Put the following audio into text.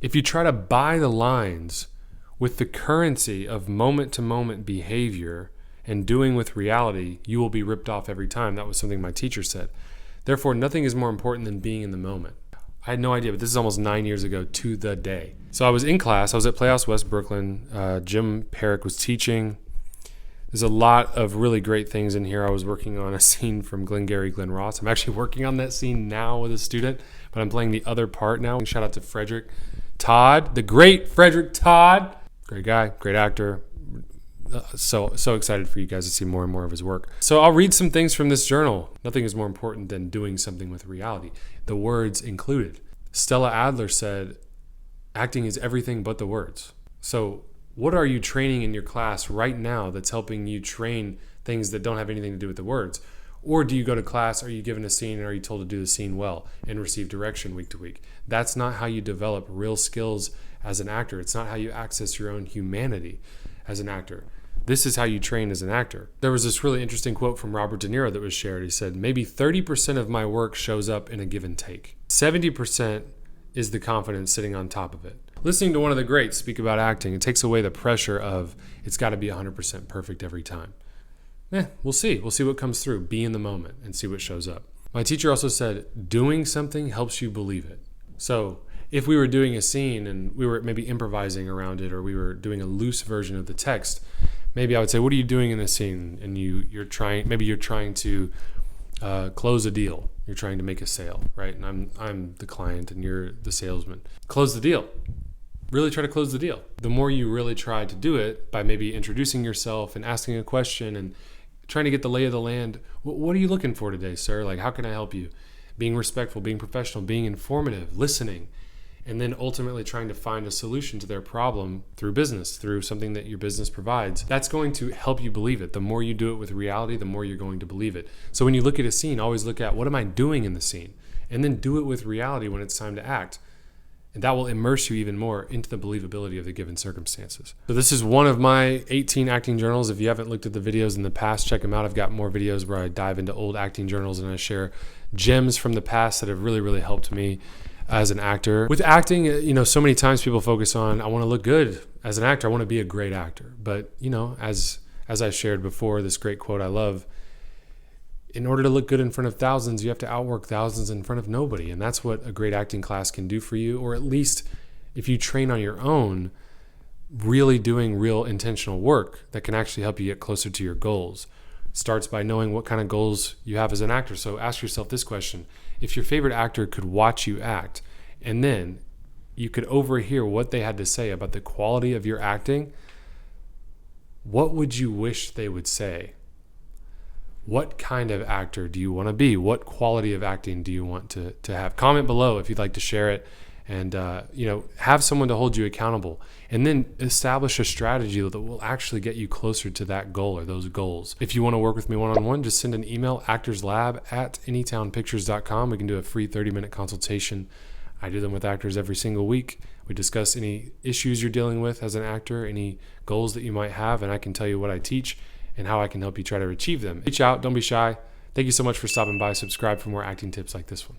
If you try to buy the lines with the currency of moment-to-moment behavior and doing with reality, you will be ripped off every time. That was something my teacher said. Therefore, nothing is more important than being in the moment. I had no idea, but this is almost 9 years ago to the day. So I was in class. I was at Playhouse West Brooklyn. Jim Perrick was teaching. There's a lot of really great things in here. I was working on a scene from Glengarry Glen Ross. I'm actually working on that scene now with a student, but I'm playing the other part now. Shout out to Frederick Todd, the great Frederick Todd. Great guy, great actor. So excited for you guys to see more and more of his work. So I'll read some things from this journal. Nothing is more important than doing something with reality, the words included. Stella Adler said, acting is everything but the words. So what are you training in your class right now that's helping you train things that don't have anything to do with the words? Or do you go to class, are you given a scene, and are you told to do the scene well and receive direction week to week? That's not how you develop real skills as an actor. It's not how you access your own humanity as an actor. This is how you train as an actor. There was this really interesting quote from Robert De Niro that was shared. He said, maybe 30% of my work shows up in a give and take. 70% is the confidence sitting on top of it. Listening to one of the greats speak about acting, it takes away the pressure of it's got to be 100% perfect every time. We'll see. We'll see what comes through. Be in the moment and see what shows up. My teacher also said, doing something helps you believe it. So if we were doing a scene and we were maybe improvising around it, or we were doing a loose version of the text, maybe I would say, what are you doing in this scene? And you're trying to close a deal. You're trying to make a sale, right? And I'm the client and you're the salesman. Close the deal. Really try to close the deal. The more you really try to do it by maybe introducing yourself and asking a question and trying to get the lay of the land. What are you looking for today, sir? Like, how can I help you? Being respectful, being professional, being informative, listening, and then ultimately trying to find a solution to their problem through business, through something that your business provides. That's going to help you believe it. The more you do it with reality, the more you're going to believe it. So when you look at a scene, always look at, what am I doing in the scene? And then do it with reality when it's time to act. And that will immerse you even more into the believability of the given circumstances. So this is one of my 18 acting journals. If you haven't looked at the videos in the past, check them out. I've got more videos where I dive into old acting journals and I share gems from the past that have really, really helped me as an actor. With acting, so many times people focus on, I want to look good as an actor. I want to be a great actor. But, as I shared before, this great quote I love, in order to look good in front of thousands, you have to outwork thousands in front of nobody. And that's what a great acting class can do for you. Or at least if you train on your own, really doing real intentional work that can actually help you get closer to your goals. It starts by knowing what kind of goals you have as an actor. So ask yourself this question. If your favorite actor could watch you act, and then you could overhear what they had to say about the quality of your acting, what would you wish they would say? What kind of actor do you want to be? What quality of acting do you want to have? Comment below if you'd like to share it, and have someone to hold you accountable, and then establish a strategy that will actually get you closer to that goal or those goals. If you want to work with me one-on-one, just send an email, actorslab@anytownpictures.com. We can do a free 30-minute consultation. I do them with actors every single week. We discuss any issues you're dealing with as an actor, any goals that you might have, and I can tell you what I teach and how I can help you try to achieve them. Reach out, don't be shy. Thank you so much for stopping by. Subscribe for more acting tips like this one.